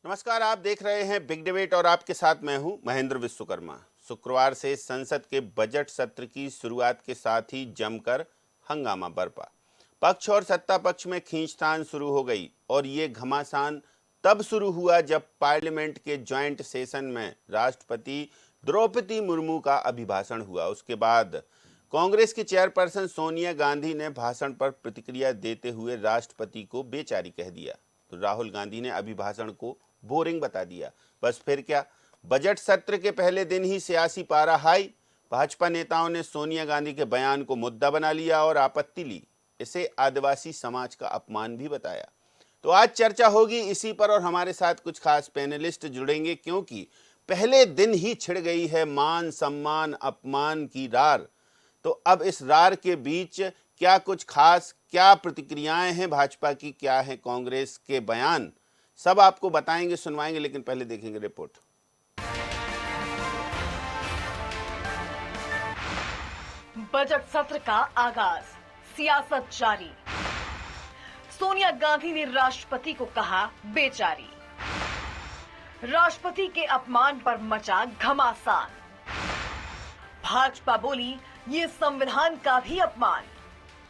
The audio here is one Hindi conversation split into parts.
नमस्कार, आप देख रहे हैं बिग डिबेट और आपके साथ मैं हूं महेंद्र विश्वकर्मा। शुक्रवार से संसद के बजट सत्र की शुरुआत के साथ ही जमकर हंगामा बरपा। पक्ष और सत्ता पक्ष में खींचतान शुरू हो गई और ये घमासान तब शुरू हुआ जब पार्लियामेंट के जॉइंट सेशन में राष्ट्रपति द्रौपदी मुर्मू का अभिभाषण हुआ। उसके बाद कांग्रेस की चेयरपर्सन सोनिया गांधी ने भाषण पर प्रतिक्रिया देते हुए राष्ट्रपति को बेचारी कह दिया। तो राहुल गांधी ने अभिभाषण को बोरिंग बता दिया। बस फिर क्या, बजट सत्र के पहले दिन ही सियासी पारा हाई। भाजपा नेताओं ने सोनिया गांधी के बयान को मुद्दा बना लिया और आपत्ति ली। इसे आदिवासी समाज का अपमान भी बताया। तो आज चर्चा होगी इसी पर और हमारे साथ कुछ खास पैनलिस्ट जुड़ेंगे, क्योंकि पहले दिन ही छिड़ गई है मान सम्मान अपमान की रार। तो अब इस रार के बीच क्या कुछ खास, क्या प्रतिक्रियाएं हैं भाजपा की, क्या है कांग्रेस के बयान, सब आपको बताएंगे, सुनवाएंगे, लेकिन पहले देखेंगे रिपोर्ट। बजट सत्र का आगाज, सियासत जारी। सोनिया गांधी ने राष्ट्रपति को कहा बेचारी। राष्ट्रपति के अपमान पर मचा घमासान। भाजपा बोली ये संविधान का भी अपमान।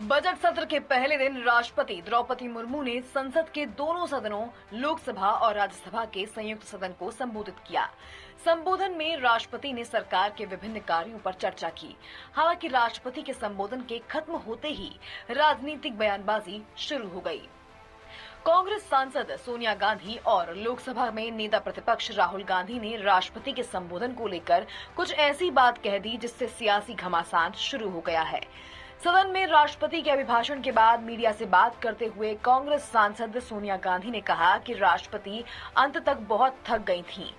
बजट सत्र के पहले दिन राष्ट्रपति द्रौपदी मुर्मू ने संसद के दोनों सदनों लोकसभा और राज्यसभा के संयुक्त सदन को संबोधित किया। संबोधन में राष्ट्रपति ने सरकार के विभिन्न कार्यों पर चर्चा की। हालांकि राष्ट्रपति के संबोधन के खत्म होते ही राजनीतिक बयानबाजी शुरू हो गई। कांग्रेस सांसद सोनिया गांधी और लोकसभा में नेता प्रतिपक्ष राहुल गांधी ने राष्ट्रपति के संबोधन को लेकर कुछ ऐसी बात कह दी जिससे सियासी घमासान शुरू हो गया है। सदन में राष्ट्रपति के अभिभाषण के बाद मीडिया से बात करते हुए कांग्रेस सांसद सोनिया गांधी ने कहा कि राष्ट्रपति अंत तक बहुत थक गई थीं।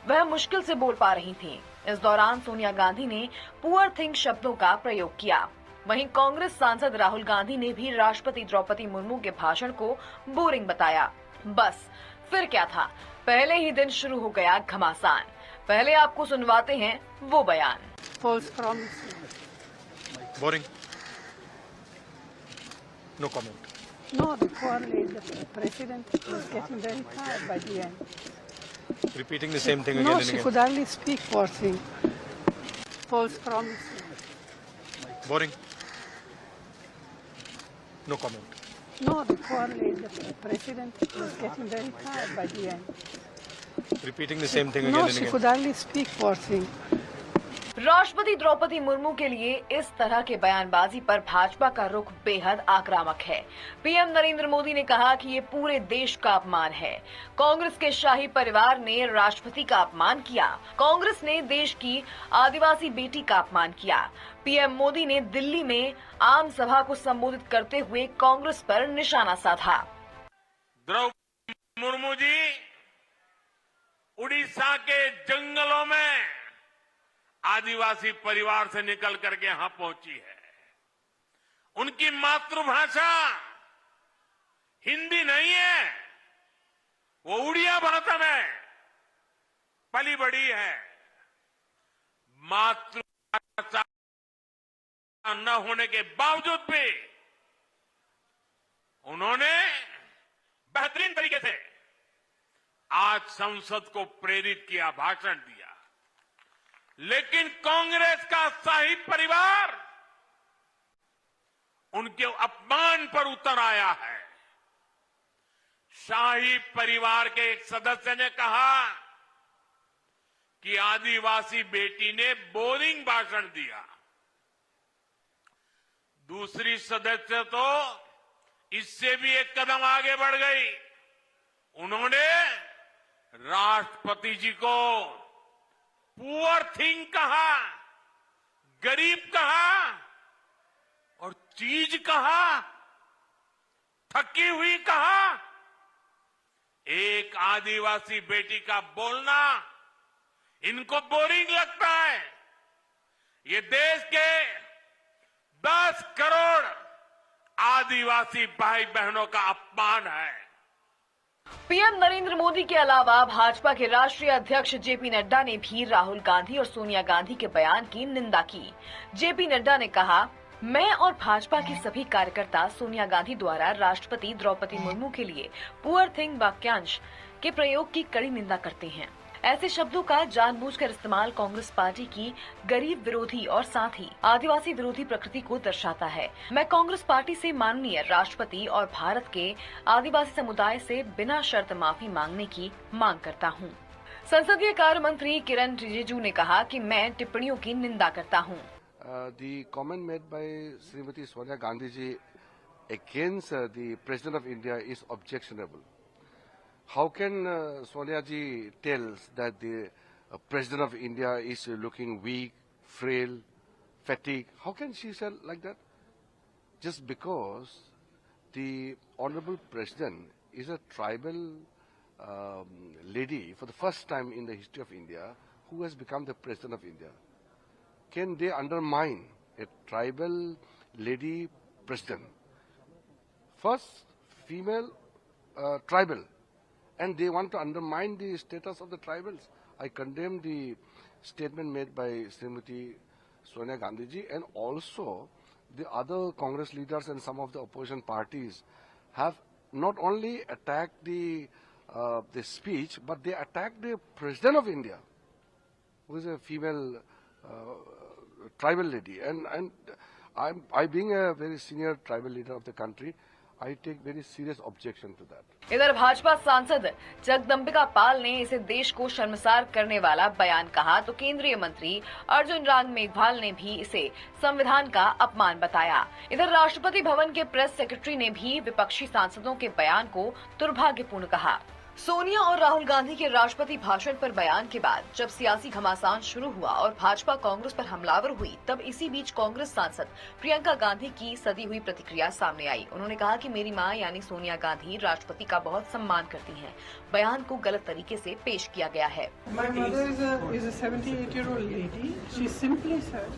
वह मुश्किल से बोल पा रही थीं। इस दौरान सोनिया गांधी ने पुअर थिंग शब्दों का प्रयोग किया। वहीं कांग्रेस सांसद राहुल गांधी ने भी राष्ट्रपति द्रौपदी मुर्मू के भाषण को बोरिंग बताया। बस फिर क्या था, पहले ही दिन शुरू हो गया घमासान। पहले आपको सुनवाते हैं वो बयान। Boring. No comment. No, the poor lady, the president was getting very tired by the end. Repeating the same thing No, again and she again. could hardly speak, poor thing. False promises. Boring. No comment. No, the poor lady, the president was getting very tired by the end. Repeating the same thing again No, and she again. could hardly speak, poor thing. राष्ट्रपति द्रौपदी मुर्मू के लिए इस तरह के बयानबाजी पर भाजपा का रुख बेहद आक्रामक है। पीएम नरेंद्र मोदी ने कहा कि ये पूरे देश का अपमान है। कांग्रेस के शाही परिवार ने राष्ट्रपति का अपमान किया। कांग्रेस ने देश की आदिवासी बेटी का अपमान किया। पीएम मोदी ने दिल्ली में आम सभा को संबोधित करते हुए कांग्रेस पर निशाना साधा। द्रौपदी मुर्मू जी उड़ीसा के जंगलों में आदिवासी परिवार से निकल करके यहां पहुंची है। उनकी मातृभाषा हिंदी नहीं है, वो उड़िया भाषा में पली बड़ी है। मातृभाषा न होने के बावजूद भी उन्होंने बेहतरीन तरीके से आज संसद को प्रेरित किया, भाषण दिया। लेकिन कांग्रेस का शाही परिवार उनके अपमान पर उतर आया है। शाही परिवार के एक सदस्य ने कहा कि आदिवासी बेटी ने बोरिंग भाषण दिया। दूसरी सदस्य तो इससे भी एक कदम आगे बढ़ गई। उन्होंने राष्ट्रपति जी को पुअर थिंग कहा, गरीब कहा और चीज कहा, थकी हुई कहा। एक आदिवासी बेटी का बोलना इनको बोरिंग लगता है। ये देश के 10 करोड़ आदिवासी भाई बहनों का अपमान है। पीएम नरेंद्र मोदी के अलावा भाजपा के राष्ट्रीय अध्यक्ष जेपी नड्डा ने भी राहुल गांधी और सोनिया गांधी के बयान की निंदा की। जेपी नड्डा ने कहा, मैं और भाजपा के सभी कार्यकर्ता सोनिया गांधी द्वारा राष्ट्रपति द्रौपदी मुर्मू के लिए पुअर थिंग वाक्यांश के प्रयोग की कड़ी निंदा करते हैं। ऐसे शब्दों का जानबूझकर इस्तेमाल कांग्रेस पार्टी की गरीब विरोधी और साथ ही आदिवासी विरोधी प्रकृति को दर्शाता है। मैं कांग्रेस पार्टी से माननीय राष्ट्रपति और भारत के आदिवासी समुदाय से बिना शर्त माफी मांगने की मांग करता हूं। संसदीय कार्य मंत्री किरण रिजिजू ने कहा कि मैं टिप्पणियों की निंदा करता हूं। The comment made by Srimati Sonia Gandhi ji against the President of India is objectionable. How can Sonia ji tells that the President of India is looking weak, frail, fatigued? How can she say like that? Just because the Honorable President is a tribal lady for the first time in the history of India who has become the President of India. Can they undermine a tribal lady president? First, female tribal, and they want to undermine the status of the tribals. I condemn the statement made by Srimati Sonia Gandhi ji, and also the other Congress leaders and some of the opposition parties have not only attacked the speech, but they attacked the President of India, who is a female tribal lady, and I being a very senior tribal leader of the country, I take very serious objection to that. इधर भाजपा सांसद जगदम्बिका पाल ने इसे देश को शर्मसार करने वाला बयान कहा तो केंद्रीय मंत्री अर्जुन राम मेघवाल ने भी इसे संविधान का अपमान बताया। इधर राष्ट्रपति भवन के प्रेस सेक्रेटरी ने भी विपक्षी सांसदों के बयान को दुर्भाग्यपूर्ण कहा। सोनिया और राहुल गांधी के राष्ट्रपति भाषण पर बयान के बाद जब सियासी घमासान शुरू हुआ और भाजपा कांग्रेस पर हमलावर हुई, तब इसी बीच कांग्रेस सांसद प्रियंका गांधी की सदी हुई प्रतिक्रिया सामने आई। उन्होंने कहा कि मेरी मां यानी सोनिया गांधी राष्ट्रपति का बहुत सम्मान करती हैं। बयान को गलत तरीके से पेश किया गया है। My mother is a 78-year-old lady. She simply said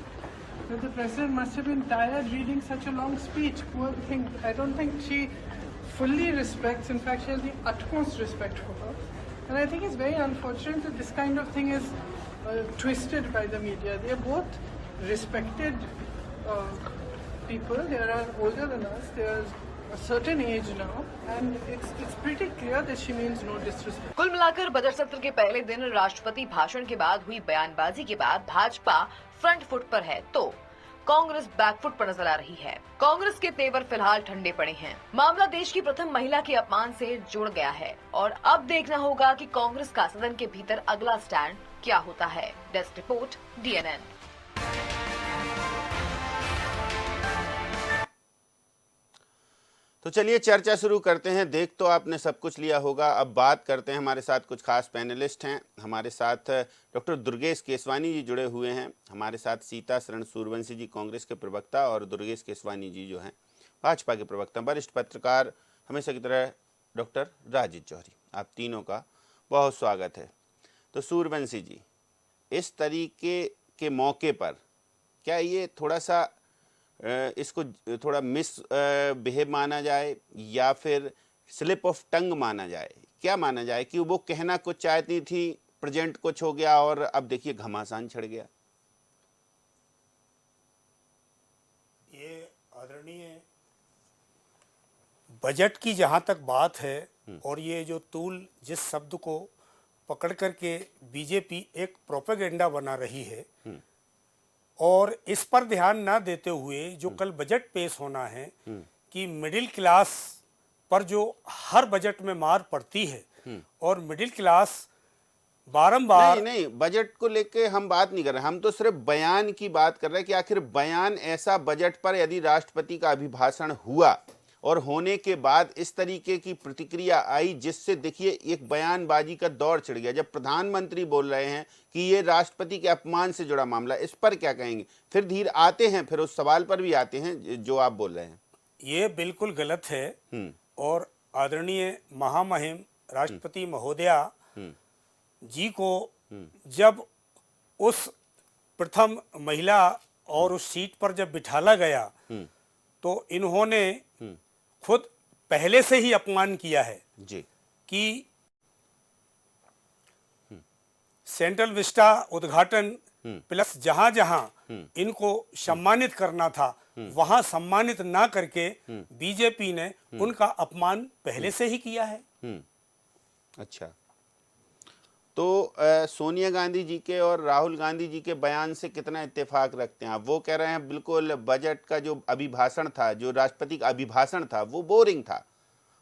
that the president must have been tired reading such a long speech. Poor thing. I don't think she fully respects, in fact she has the utmost respect for her, and I think it's very unfortunate that this kind of thing is twisted by the media. They are both respected people. They are older than us. They are a certain age now, and it's pretty clear that she means no disrespect. कुल मिलाकर बजट सत्र के पहले दिन राष्ट्रपति भाषण के बाद हुई बयानबाजी के बाद भाजपा फ्रंट फुट पर है तो कांग्रेस बैकफुट पर नजर आ रही है। कांग्रेस के तेवर फिलहाल ठंडे पड़े हैं। मामला देश की प्रथम महिला के अपमान से जुड़ गया है और अब देखना होगा कि कांग्रेस का सदन के भीतर अगला स्टैंड क्या होता है। Desk report, DNN। तो चलिए चर्चा शुरू करते हैं। देख तो आपने सब कुछ लिया होगा, अब बात करते हैं। हमारे साथ कुछ खास पैनलिस्ट हैं। हमारे साथ डॉक्टर दुर्गेश केसवानी जी जुड़े हुए हैं। हमारे साथ सीता शरण सूर्यवंशी जी कांग्रेस के प्रवक्ता और दुर्गेश केसवानी जी जो हैं भाजपा के प्रवक्ता। वरिष्ठ पत्रकार हमेशा की तरह डॉक्टर राजीव जौहरी। आप तीनों का बहुत स्वागत है। तो सूर्यवंशी जी, इस तरीके के मौके पर क्या ये थोड़ा सा इसको थोड़ा मिस बिहेव माना जाए या फिर स्लिप ऑफ टंग माना जाए? क्या माना जाए कि वो कहना कुछ चाहती थी, प्रेजेंट कुछ हो गया और अब देखिए घमासान छिड़ गया? ये आदरणीय बजट की जहां तक बात है और ये जो तूल जिस शब्द को पकड़ करके बीजेपी एक प्रोपेगेंडा बना रही है और इस पर ध्यान ना देते हुए जो कल बजट पेश होना है कि मिडिल क्लास पर जो हर बजट में मार पड़ती है और मिडिल क्लास बारंबार नहीं, बजट को लेके हम बात नहीं कर रहे, हम तो सिर्फ बयान की बात कर रहे हैं कि आखिर बयान ऐसा बजट पर यदि राष्ट्रपति का अभिभाषण हुआ और होने के बाद इस तरीके की प्रतिक्रिया आई जिससे देखिए एक बयानबाजी का दौर छिड़ गया। जब प्रधानमंत्री बोल रहे हैं कि ये राष्ट्रपति के अपमान से जुड़ा मामला, इस पर क्या कहेंगे? फिर धीरे आते हैं, फिर उस सवाल पर भी आते हैं जो आप बोल रहे हैं। ये बिल्कुल गलत है और आदरणीय महामहिम राष्ट्रपति महोदया जी को जब उस प्रथम महिला और उस सीट पर जब बिठाला गया तो इन्होंने खुद पहले से ही अपमान किया है जी कि सेंट्रल विस्टा उद्घाटन प्लस जहां जहां इनको सम्मानित करना था वहां सम्मानित ना करके बीजेपी ने उनका अपमान पहले से ही किया है। अच्छा, तो सोनिया गांधी जी के और राहुल गांधी जी के बयान से कितना इत्तेफाक रखते हैं आप? वो कह रहे हैं बिल्कुल बजट का जो अभिभाषण था, जो राष्ट्रपति का अभिभाषण था, वो बोरिंग था,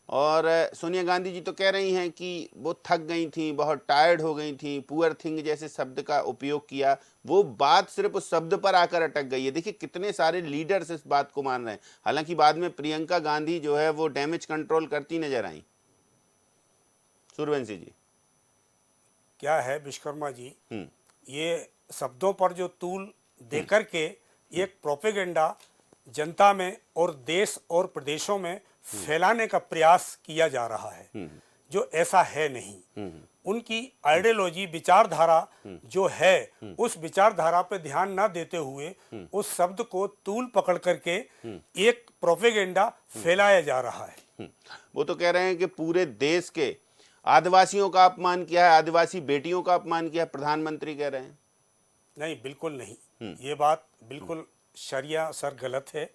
और सोनिया गांधी जी तो कह रही हैं कि वो थक गई थी, बहुत टायर्ड हो गई थी, पुअर थिंग जैसे शब्द का उपयोग किया। वो बात सिर्फ उस शब्द पर आकर अटक गई है। देखिए कितने सारे लीडर्स इस बात को मान रहे हैं। हालांकि बाद में प्रियंका गांधी जो है वो डैमेज कंट्रोल करती नजर आई। सूर्यवंशी जी, क्या है विश्वकर्मा जी, ये शब्दों पर जो तूल देकर के एक प्रोपेगेंडा जनता में और देश और प्रदेशों में फैलाने का प्रयास किया जा रहा है, जो ऐसा है नहीं। उनकी आइडियोलॉजी, विचारधारा जो है, उस विचारधारा पे ध्यान ना देते हुए उस शब्द को तूल पकड़ करके एक प्रोपेगेंडा फैलाया जा रहा है। वो तो कह रहे हैं कि पूरे देश के आदिवासियों का अपमान किया है, आदिवासी बेटियों का अपमान किया है, प्रधानमंत्री कह रहे हैं। नहीं, बिल्कुल नहीं, ये बात बिल्कुल शरिया सर गलत है।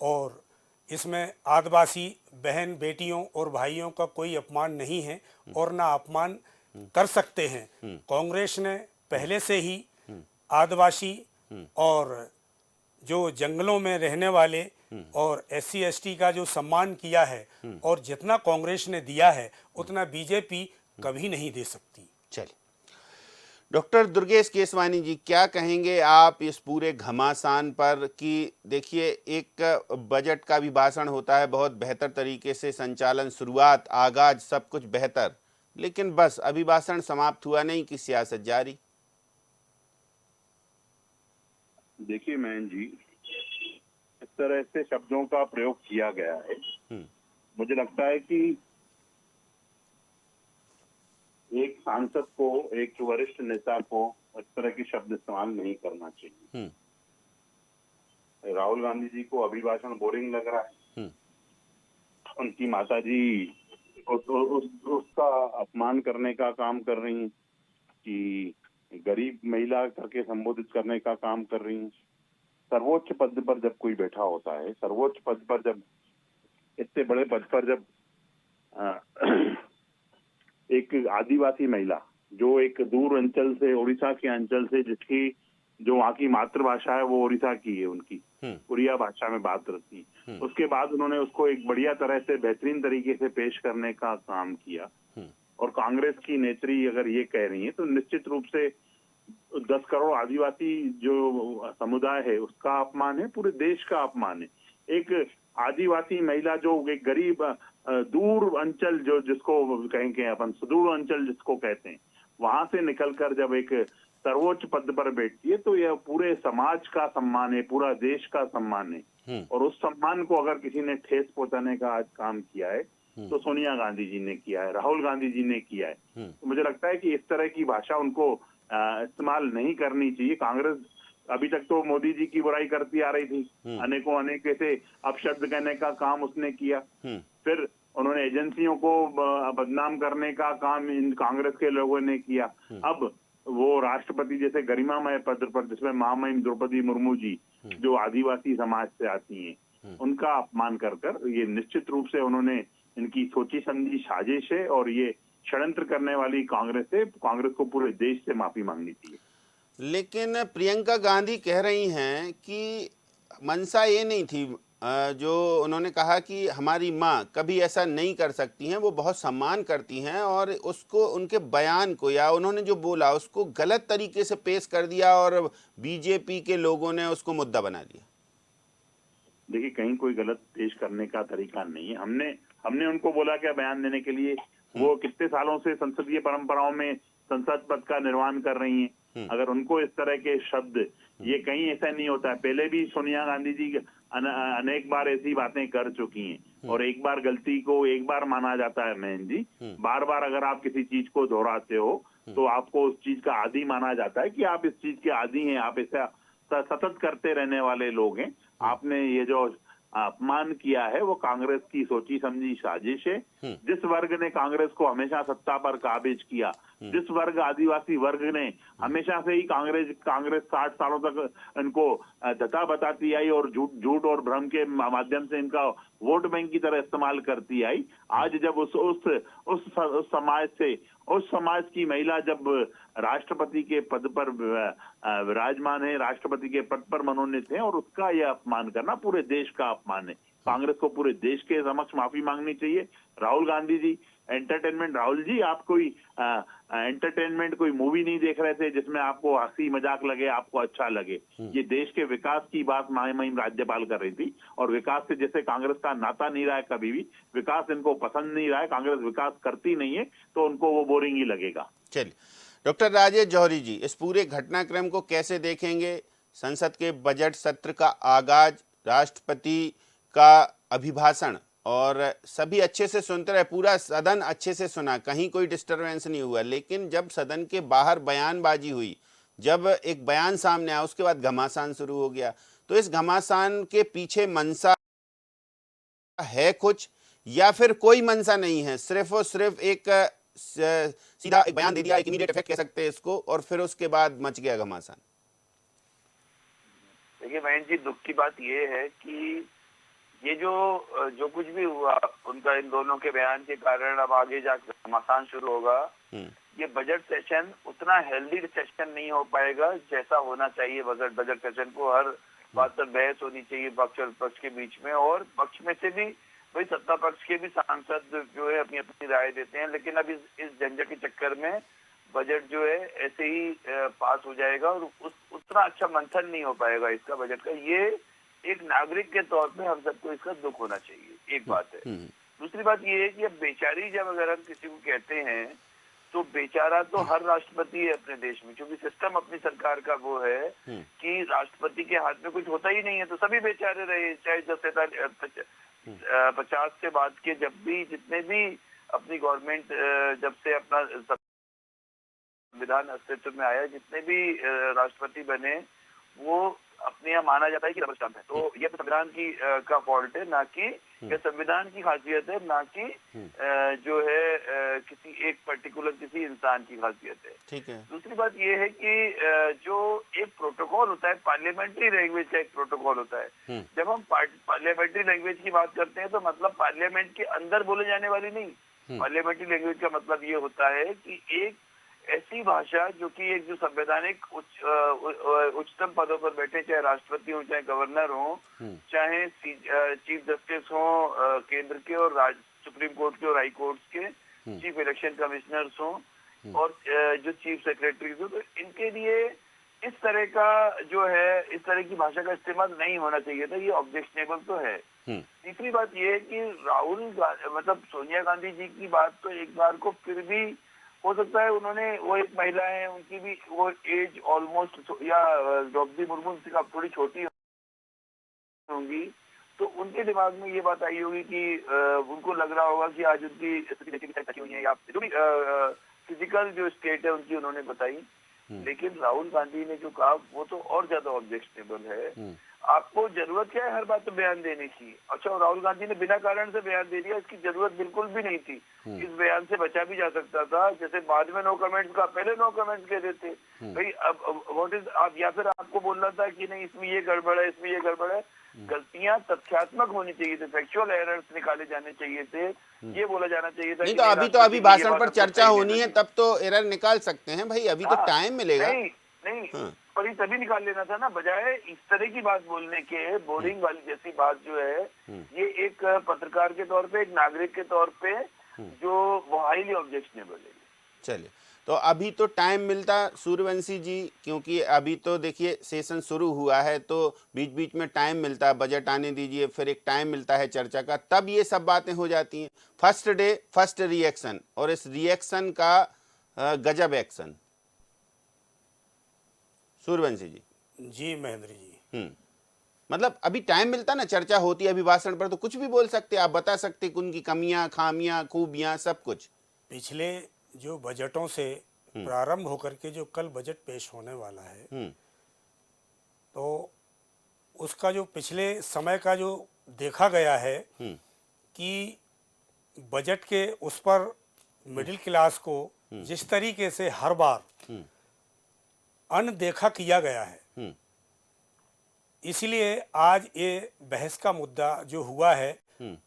और इसमें आदिवासी बहन बेटियों और भाइयों का कोई अपमान नहीं है और ना अपमान कर सकते हैं। कांग्रेस ने पहले से ही आदिवासी और जो जंगलों में रहने वाले और SC ST का जो सम्मान किया है, और जितना कांग्रेस ने दिया है उतना बीजेपी कभी नहीं दे सकती। चलिए, डॉक्टर दुर्गेश केसवानी जी, क्या कहेंगे आप इस पूरे घमासान पर कि देखिए एक बजट का भी भाषण होता है, बहुत बेहतर तरीके से संचालन, शुरुआत, आगाज सब कुछ बेहतर, लेकिन बस अभिभाषण समाप्त हुआ नहीं कि सियासत जारी। देखिए महन जी, इस तरह से शब्दों का प्रयोग किया गया है, मुझे लगता है कि एक सांसद को, एक वरिष्ठ नेता को इस तरह के शब्द इस्तेमाल नहीं करना चाहिए। राहुल गांधी जी को अभिभाषण बोरिंग लग रहा है, उनकी माता जी उसका अपमान करने का काम कर रही हैं, कि गरीब महिला करके संबोधित करने का काम कर रही हैं। सर्वोच्च पद पर जब कोई बैठा होता है, सर्वोच्च पद पर जब, इतने बड़े पद पर जब एक आदिवासी महिला जो एक दूर अंचल से, उड़ीसा के अंचल से, जिसकी जो वहाँ की मातृभाषा है वो उड़ीसा की है, उनकी उड़िया भाषा में बात रखती, उसके बाद उन्होंने उसको एक बढ़िया तरह से, बेहतरीन तरीके से पेश करने का काम किया। और कांग्रेस की नेत्री अगर ये कह रही है तो निश्चित रूप से 10 करोड़ आदिवासी जो समुदाय है उसका अपमान है, पूरे देश का अपमान है। एक आदिवासी महिला जो एक गरीब दूर अंचल, जो जिसको कहेंगे अपन सुदूर अंचल जिसको कहते हैं, वहां से निकलकर जब एक सर्वोच्च पद पर बैठती है तो यह पूरे समाज का सम्मान है, पूरा देश का सम्मान है। और उस सम्मान को अगर किसी ने ठेस पहुंचाने का आज काम किया है तो सोनिया गांधी जी ने किया है, राहुल गांधी जी ने किया है। तो मुझे लगता है कि इस तरह की भाषा उनको इस्तेमाल नहीं करनी चाहिए। कांग्रेस अभी तक तो मोदी जी की बुराई करती आ रही थी, अनेकों अनेक ऐसे अपशब्द कहने का काम उसने किया, फिर उन्होंने एजेंसियों को बदनाम करने का काम इन कांग्रेस के लोगों ने किया। अब वो राष्ट्रपति जैसे गरिमामय पद पर, जिसमें महामहिम द्रौपदी मुर्मू जी जो आदिवासी समाज से आती हैं, उनका अपमान कर ये निश्चित रूप से उन्होंने, इनकी सोची समझी साजिश है और ये षड्यंत्र करने वाली कांग्रेस है। कांग्रेस को पूरे देश से माफी मांगनी चाहिए। लेकिन प्रियंका गांधी कह रही हैं कि मंशा ये नहीं थी, जो उन्होंने कहा कि हमारी माँ कभी ऐसा नहीं कर सकती हैं, वो बहुत सम्मान करती हैं, और उसको, उनके बयान को या उन्होंने जो बोला उसको गलत तरीके से पेश कर दिया और बीजेपी के लोगों ने उसको मुद्दा बना लिया। देखिए, कहीं कोई गलत पेश करने का तरीका नहीं है। हमने उनको बोला क्या बयान देने के लिए, वो कितने सालों से संसदीय परंपराओं में संसद पद का निर्वहन कर रही हैं। अगर उनको इस तरह के शब्द, ये कहीं ऐसा नहीं होता है, पहले भी सोनिया गांधी जी अनेक बार ऐसी बातें कर चुकी हैं, और एक बार गलती को एक बार माना जाता है महन जी, बार बार अगर आप किसी चीज को दोहराते हो तो आपको उस चीज का आदी माना जाता है कि आप इस चीज के आदी हैं, आप ऐसा सतत करते रहने वाले लोग हैं। आपने ये जो अपमान किया है वो कांग्रेस की सोची समझी साजिश है। जिस वर्ग ने कांग्रेस को हमेशा सत्ता पर काबिज किया, जिस वर्ग आदिवासी वर्ग ने हमेशा से ही कांग्रेस 60 सालों तक इनको धता बताती आई और झूठ और भ्रम के माध्यम से इनका वोट बैंक की तरह इस्तेमाल करती आई, आज जब उस समाज की महिला जब राष्ट्रपति के पद पर विराजमान है, राष्ट्रपति के पद पर मनोनीत है, और उसका यह अपमान करना पूरे देश का अपमान है। कांग्रेस को पूरे देश के समक्ष माफी मांगनी चाहिए। राहुल गांधी जी, एंटरटेनमेंट, राहुल जी आप कोई एंटरटेनमेंट कोई मूवी नहीं देख रहे थे जिसमें आपको हंसी मजाक लगे, आपको अच्छा लगे। ये देश के विकास की बात महिम राज्यपाल कर रही थी, और विकास से जैसे कांग्रेस का नाता नहीं रहा है, कभी भी विकास इनको पसंद नहीं रहा है, कांग्रेस विकास करती नहीं है, तो उनको वो बोरिंग ही लगेगा। चलिए, डॉक्टर राजेश जौहरी जी, इस पूरे घटनाक्रम को कैसे देखेंगे? संसद के बजट सत्र का आगाज, राष्ट्रपति का अभिभाषण, और सभी अच्छे से सुनते रहे, पूरा सदन अच्छे से सुना, कहीं कोई डिस्टरबेंस नहीं हुआ, लेकिन जब सदन के बाहर बयानबाजी हुई, जब एक बयान सामने आया, उसके बाद घमासान शुरू हो गया। तो इस घमासान के पीछे मंशा है कुछ, या फिर कोई मंशा नहीं है, सिर्फ और सिर्फ एक सीधा एक बयान दे दिया, एक इमीडिएट इफेक्ट कह सकते हैं इसको, और फिर उसके बाद मच गया घमासान? देखिए महेंद्र जी, दुख की बात ये है कि ये जो कुछ भी हुआ उनका इन दोनों के बयान के कारण अब आगे जाकर घमासान शुरू होगा। ये बजट सेशन उतना हेल्दी सेशन नहीं हो पाएगा जैसा होना चाहिए। बजट सेशन को हर बात पर बहस होनी चाहिए पक्ष और विपक्ष के बीच में, और पक्ष में से भी भाई सत्ता पक्ष के भी सांसद जो है अपनी अपनी राय देते हैं, लेकिन अब इस झंझट के चक्कर में बजट जो है ऐसे ही पास हो जाएगा और उतना अच्छा मंथन नहीं हो पाएगा इसका बजट का। ये एक नागरिक के तौर पे हम सबको इसका दुख होना चाहिए, एक बात है। दूसरी बात ये है कि अब बेचारी जब अगर हम किसी को कहते हैं तो बेचारा तो हर राष्ट्रपति है अपने देश में, क्योंकि सिस्टम अपनी सरकार का वो है कि राष्ट्रपति के हाथ में कुछ होता ही नहीं है, तो सभी बेचारे रहे, चाहे 50 से बाद के जब भी जितने भी अपनी गवर्नमेंट जब से अपना संविधान अस्तित्व में आया, जितने भी राष्ट्रपति बने वो अपने यहाँ माना जाता है कि रबर स्टाम्प है। तो ये संविधान की का फॉल्ट है, ना कि ये संविधान की खासियत है, ना कि जो है किसी एक पर्टिकुलर किसी इंसान की खासियत है। ठीक है। दूसरी बात ये है कि जो एक प्रोटोकॉल होता है, पार्लियामेंट्री लैंग्वेज का एक प्रोटोकॉल होता है। जब हम पार्लियामेंट्री लैंग्वेज की बात करते हैं तो मतलब पार्लियामेंट के अंदर बोले जाने वाली नहीं। पार्लियामेंट्री लैंग्वेज का मतलब ये होता है कि एक ऐसी भाषा जो कि एक जो संवैधानिक उच्चतम पदों पर बैठे, चाहे राष्ट्रपति हो, चाहे गवर्नर हो, चाहे चीफ जस्टिस हो केंद्र के और सुप्रीम कोर्ट के और हाई कोर्ट के, चीफ इलेक्शन कमिश्नर्स हो और जो चीफ सेक्रेटरीज हो, तो इनके लिए इस तरह का जो है इस तरह की भाषा का इस्तेमाल नहीं होना चाहिए था। ये ऑब्जेक्शनेबल तो है। तीसरी बात ये है कि मतलब सोनिया गांधी जी की बात तो एक बार को फिर भी हो सकता है, उन्होंने वो एक महिला है, उनकी भी वो एज ऑलमोस्ट या द्रौपदी मुर्मू से थोड़ी छोटी होंगी, तो उनके दिमाग में ये बात आई होगी कि उनको लग रहा होगा कि आज उनकी स्थिति हुई है या जो भी फिजिकल जो स्टेट है उनकी उन्होंने बताई। लेकिन राहुल गांधी ने जो कहा वो तो और ज्यादा ऑब्जेक्शनेबल है। आपको जरूरत क्या है हर बात पे बयान देने की? अच्छा, राहुल गांधी ने बिना कारण से बयान दे दिया, इसकी जरूरत बिल्कुल भी नहीं थी। इस बयान से बचा भी जा सकता था, जैसे बाद में नो कमेंट्स का पहले नो कमेंट्स कह देते भाई। अब व्हाट इज आप, या फिर आपको बोलना था कि नहीं इसमें ये गड़बड़ है, इसमें ये गड़बड़ है। गलतियां तथ्यात्मक होनी चाहिए थी, फैक्चुअल एरर्स निकाले जाने चाहिए थे, ये बोला जाना चाहिए था। नहीं तो अभी भाषण पर चर्चा होनी है, तब तो एरर निकाल सकते हैं भाई, अभी तो टाइम मिलेगा। नहीं पर ये तभी निकाल लेना था ना, बजाय इस तरह की बात बोलने के, बोरिंग वाली जैसी बात जो है, ये एक पत्रकार के तौर पे, एक नागरिक के तौर पे जो वो हाईली ऑब्जेक्शनेबल है। चलिए, तो अभी तो टाइम मिलता सूर्यवंशी जी, क्योंकि अभी तो देखिए सेशन शुरू हुआ है, तो बीच बीच में टाइम मिलता है, बजट आने दीजिए, फिर एक टाइम मिलता है चर्चा का, तब ये सब बातें हो जाती हैं। फर्स्ट डे फर्स्ट रिएक्शन, और इस रिएक्शन का गजब एक्शन। सूर्यवंशी जी। महेंद्र जी। मतलब अभी टाइम मिलता ना, चर्चा होती है अभिभाषण पर, तो कुछ भी बोल सकते, आप बता सकते उनकी कमियां, खामियां, खूबियां, सब कुछ। पिछले जो बजटों से प्रारंभ होकर के जो कल बजट पेश होने वाला है, तो उसका जो पिछले समय का जो देखा गया है कि बजट के उस पर मिडिल क्लास को जिस तरीके से हर बार अनदेखा किया गया है, इसलिए आज ये बहस का मुद्दा जो हुआ है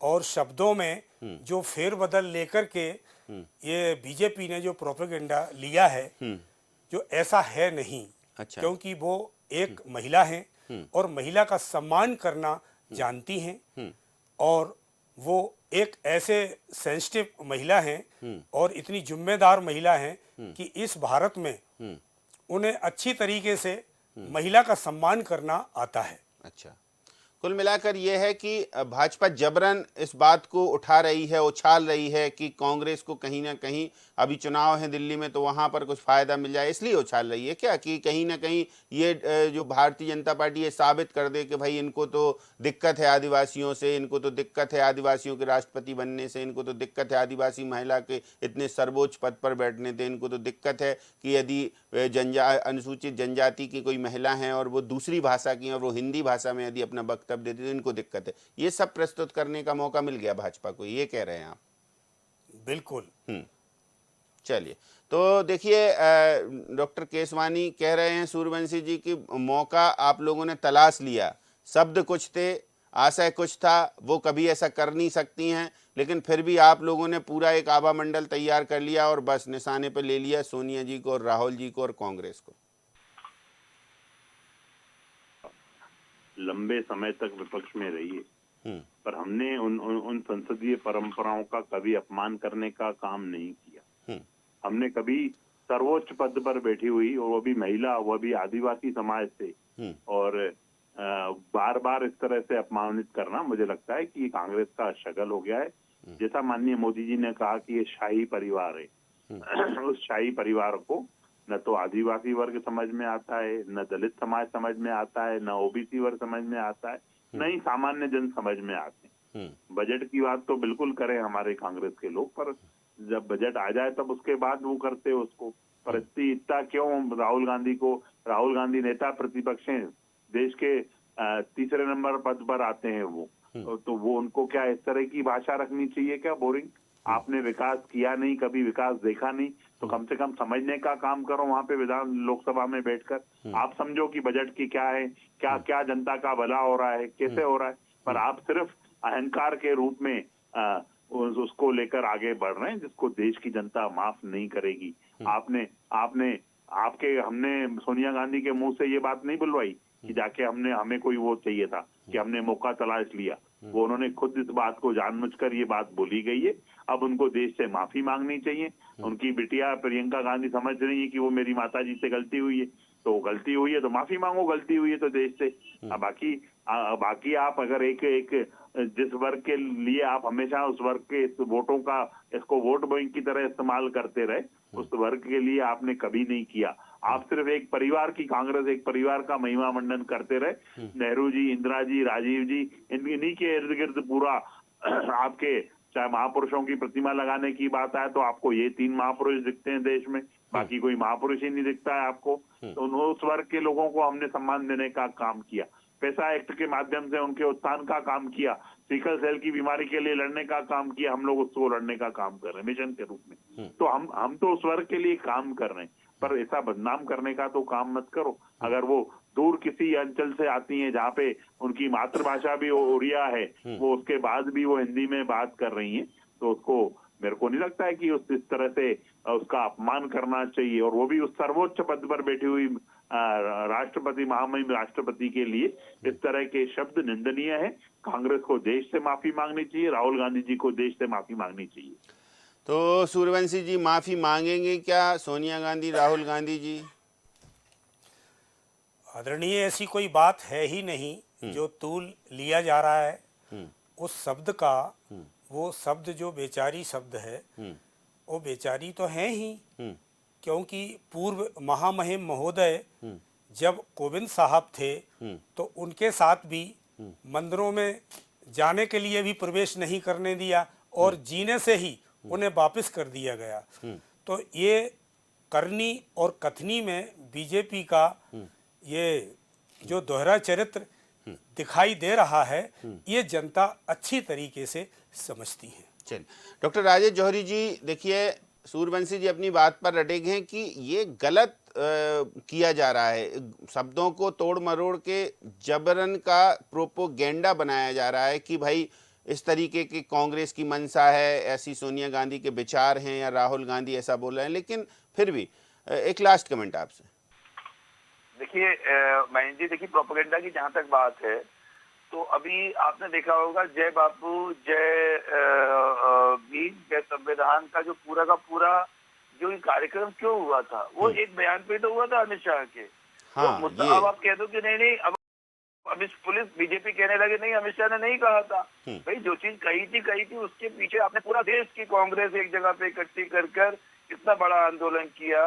और शब्दों में जो फेरबदल लेकर के ये बीजेपी ने जो प्रोपेगेंडा लिया है, जो ऐसा है नहीं। अच्छा। क्योंकि वो एक महिला हैं और महिला का सम्मान करना जानती हैं और वो एक ऐसे सेंसिटिव महिला हैं और इतनी जिम्मेदार महिला हैं कि इस भारत में उन्हें अच्छी तरीके से महिला का सम्मान करना आता है। अच्छा, कुल मिलाकर यह है कि भाजपा जबरन इस बात को उठा रही है, उछाल रही है कि कांग्रेस को कहीं ना कहीं, अभी चुनाव है दिल्ली में तो वहां पर कुछ फायदा मिल जाए, इसलिए उछाल रही है क्या कि कहीं ना कहीं ये जो भारतीय जनता पार्टी ये साबित कर दे कि भाई इनको तो दिक्कत है आदिवासियों से, इनको तो दिक्कत है आदिवासियों के राष्ट्रपति बनने से, इनको तो दिक्कत है आदिवासी महिला के इतने सर्वोच्च पद पर बैठने से, इनको तो दिक्कत है कि यदि अनुसूचित जनजाति की कोई महिला हैं और वो दूसरी भाषा की हैं और वो हिंदी भाषा में यदि अपना वक्तव्य देती तो इनको दिक्कत है। ये सब प्रस्तुत करने का मौका मिल गया भाजपा को, ये कह रहे हैं आप? बिल्कुल। चलिए, तो देखिए डॉक्टर केसवानी कह रहे हैं सूर्यवंशी जी कि मौका आप लोगों ने तलाश लिया, शब्द कुछ थे, आशय कुछ था, वो कभी ऐसा कर नहीं सकती हैं, लेकिन फिर भी आप लोगों ने पूरा एक आभा मंडल तैयार कर लिया और बस निशाने पर ले लिया सोनिया जी को और राहुल जी को और कांग्रेस को। लंबे समय तक विपक्ष में रही है, पर हमने उन संसदीय परंपराओं का कभी अपमान करने का काम नहीं किया। हमने कभी सर्वोच्च पद पर बैठी हुई और वो भी महिला, वो भी आदिवासी समाज से, और बार बार इस तरह से अपमानित करना मुझे लगता है कि कांग्रेस का शगल हो गया है। जैसा माननीय मोदी जी ने कहा कि ये शाही परिवार है, उस शाही परिवार को न तो आदिवासी वर्ग समझ में आता है, न दलित समाज समझ में आता है, न ओबीसी वर्ग समझ में आता है, न ही सामान्य जन समझ में आते हैं। बजट की बात तो बिल्कुल करें हमारे कांग्रेस के लोग, पर जब बजट आ जाए तब उसके बाद वो करते उसको। पर इतना क्यों राहुल गांधी नेता प्रतिपक्ष हैं, देश के तीसरे नंबर पद पर आते हैं वो, तो वो उनको क्या इस तरह की भाषा रखनी चाहिए क्या? बोरिंग। आपने विकास किया नहीं, कभी विकास देखा नहीं, तो कम से कम समझने का काम करो वहां पे लोकसभा में बैठकर। आप समझो कि बजट की क्या है, क्या क्या जनता का भला हो रहा है, कैसे हो रहा है, पर आप सिर्फ अहंकार के रूप में उसको लेकर आगे बढ़ रहे हैं, जिसको देश की जनता माफ नहीं करेगी। हमने सोनिया गांधी के मुंह से ये बात नहीं बुलवाई कि जाके हमें कोई वो चाहिए था कि हमने मौका तलाश लिया। वो उन्होंने खुद इस बात को जानबूझकर ये बात बोली गई है। अब उनको देश से माफी मांगनी चाहिए। उनकी बिटिया प्रियंका गांधी समझ रही है कि वो मेरी माता जी से गलती हुई है, तो गलती हुई है तो माफी मांगो, गलती हुई है तो देश से। बाकी आप अगर एक जिस वर्ग के लिए आप हमेशा उस वर्ग के वोटों का इसको वोट बैंक की तरह इस्तेमाल करते रहे, उस वर्ग के लिए आपने कभी नहीं किया। आप सिर्फ एक परिवार की कांग्रेस, एक परिवार का महिमा मंडन करते रहे। नेहरू जी, इंदिरा जी, राजीव जी, इन्हीं के इर्द गिर्द पूरा आपके, चाहे महापुरुषों की प्रतिमा लगाने की बात आए तो आपको ये 3 महापुरुष दिखते हैं देश में, बाकी कोई महापुरुष ही नहीं दिखता है आपको। तो उस वर्ग के लोगों को हमने सम्मान देने का काम किया, पैसा एक्ट के माध्यम से उनके उत्थान का काम किया, सिकल सेल की बीमारी के लिए लड़ने का काम किया। हम लोग उसको लड़ने का काम कर रहे हैं मिशन के रूप में। तो हम तो उस वर्ग के लिए काम कर रहे हैं, पर ऐसा बदनाम करने का तो काम मत करो। अगर वो दूर किसी अंचल से आती हैं जहाँ पे उनकी मातृभाषा भी उड़िया है, वो उसके बाद भी वो हिंदी में बात कर रही हैं, तो उसको, मेरे को नहीं लगता है कि इस तरह से उसका अपमान करना चाहिए। और वो भी उस सर्वोच्च पद पर बैठी हुई राष्ट्रपति, महामहिम राष्ट्रपति के लिए इस तरह के शब्द निंदनीय है। कांग्रेस को देश से माफी मांगनी चाहिए, राहुल गांधी जी को देश से माफी मांगनी चाहिए। तो सूर्यवंशी जी माफी मांगेंगे क्या सोनिया गांधी, राहुल गांधी जी? आदरणीय, ऐसी कोई बात है ही नहीं। जो तूल लिया जा रहा है उस शब्द का, वो शब्द जो बेचारी शब्द है, वो बेचारी तो है ही, क्योंकि पूर्व महामहिम महोदय जब कोविंद साहब थे तो उनके साथ भी मंदिरों में जाने के लिए भी प्रवेश नहीं करने दिया और जीने से ही उन्हें वापस कर दिया गया। तो ये करनी और कथनी में बीजेपी का ये जो दोहरा चरित्र दिखाई दे रहा है, ये जनता अच्छी तरीके से समझती है। चलिए, डॉक्टर राजेश जौहरी जी, देखिए सूर्यवंशी जी अपनी बात पर अड़े हैं कि ये गलत किया जा रहा है, शब्दों को तोड़ मरोड़ के जबरन का प्रोपोगेंडा बनाया जा रहा है कि भाई इस तरीके की कांग्रेस की मंशा है, ऐसी सोनिया गांधी के विचार हैं या राहुल गांधी ऐसा बोल रहे हैं। लेकिन फिर भी एक लास्ट कमेंट आपसे। देखिए महेंद्र जी, देखिए प्रोपेगेंडा की जहां तक बात है तो अभी आपने देखा होगा जय बापू जय भीम जय संविधान का जो पूरा जो ये कार्यक्रम क्यों हुआ था, वो एक बयान पे तो हुआ था अमित शाह के। हाँ, तो मुद्दा अब आप कह दो कि नहीं अब पुलिस बीजेपी कहने लगे नहीं अमित शाह ने नहीं कहा था। भाई जो चीज कही थी उसके पीछे आपने पूरा देश की कांग्रेस एक जगह पे इकट्ठी कर इतना बड़ा आंदोलन किया,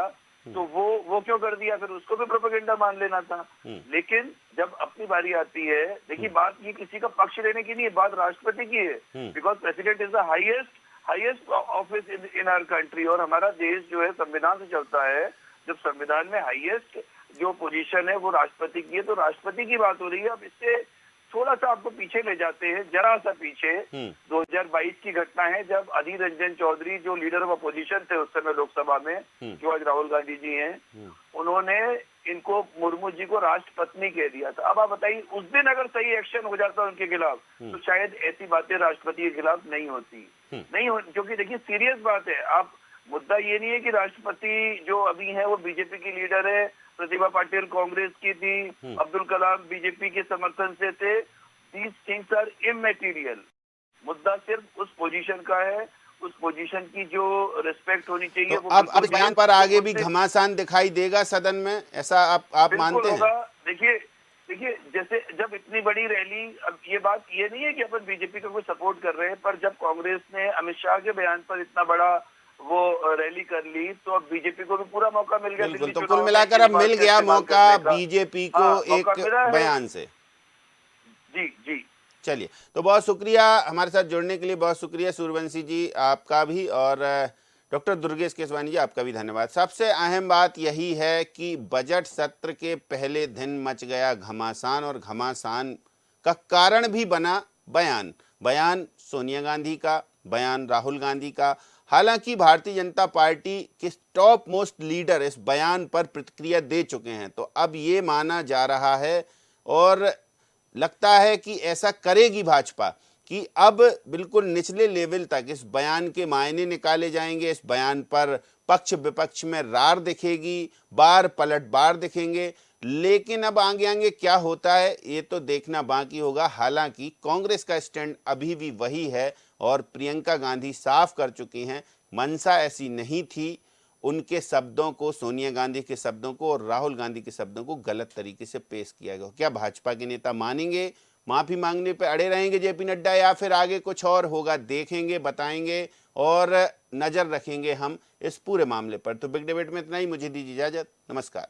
तो वो क्यों कर दिया, फिर उसको भी प्रोपेगेंडा मान लेना था। लेकिन जब अपनी बारी आती है, देखिए बात ये किसी का पक्ष लेने की नहीं है, बात राष्ट्रपति की है, because president is the highest office in our country. और हमारा देश जो है संविधान से चलता है। जब संविधान में हाईएस्ट जो पोजीशन है वो राष्ट्रपति की है, तो राष्ट्रपति की बात हो रही है। अब इससे थोड़ा सा आपको पीछे ले जाते हैं, जरा सा पीछे 2022 की घटना है जब अधीर रंजन चौधरी जो लीडर ऑफ अपोजिशन थे उस समय लोकसभा में, जो आज राहुल गांधी जी हैं, उन्होंने इनको मुर्मू जी को राष्ट्रपत्नी कह दिया था। अब आप बताइए उस दिन अगर सही एक्शन हो जाता उनके खिलाफ तो शायद ऐसी बातें राष्ट्रपति के खिलाफ नहीं होती, क्योंकि देखिए सीरियस बात है। आप मुद्दा ये नहीं है कि राष्ट्रपति जो अभी है वो बीजेपी की लीडर है, प्रतिभा पाटिल कांग्रेस की थी, अब्दुल कलाम बीजेपी के समर्थन से थे। These things are immaterial. मुद्दा सिर्फ उस पोजीशन का है, उस पोजीशन की जो रिस्पेक्ट होनी चाहिए। तो अब बयान पर आगे भी घमासान दिखाई देगा सदन में, ऐसा आप मानते हैं? देखिए जैसे जब इतनी बड़ी रैली, अब ये बात ये नहीं है कि अपन बीजेपी का कोई सपोर्ट कर रहे हैं, पर जब कांग्रेस ने अमित शाह के बयान पर इतना बड़ा वो रैली कर ली तो अब बीजेपी को भी पूरा मौका मिल गया। बिल्कुल, तो कुल मिलाकर अब मिल गया मौका बीजेपी को एक बयान से। जी चलिए, तो बहुत शुक्रिया हमारे साथ जुड़ने के लिए, बहुत शुक्रिया सूर्यवंशी जी आपका भी, और डॉक्टर दुर्गेश केसवानी जी आपका भी धन्यवाद। सबसे अहम बात यही है कि बजट सत्र के पहले दिन मच गया घमासान, और घमासान का कारण भी बना बयान सोनिया गांधी का, बयान राहुल गांधी का। हालांकि भारतीय जनता पार्टी के टॉप मोस्ट लीडर इस बयान पर प्रतिक्रिया दे चुके हैं, तो अब ये माना जा रहा है और लगता है कि ऐसा करेगी भाजपा कि अब बिल्कुल निचले लेवल तक इस बयान के मायने निकाले जाएंगे। इस बयान पर पक्ष विपक्ष में रार दिखेगी, बार पलटवार दिखेंगे। लेकिन अब आगे क्या होता है ये तो देखना बाकी होगा। हालांकि कांग्रेस का स्टैंड अभी भी वही है और प्रियंका गांधी साफ कर चुकी हैं, मंशा ऐसी नहीं थी। उनके शब्दों को, सोनिया गांधी के शब्दों को और राहुल गांधी के शब्दों को गलत तरीके से पेश किया गया। क्या भाजपा के नेता मानेंगे, माफी मांगने पर अड़े रहेंगे जेपी नड्डा, या फिर आगे कुछ और होगा? देखेंगे, बताएंगे और नजर रखेंगे हम इस पूरे मामले पर। तो बिग डिबेट में इतना ही, मुझे दीजिए इजाजत, नमस्कार।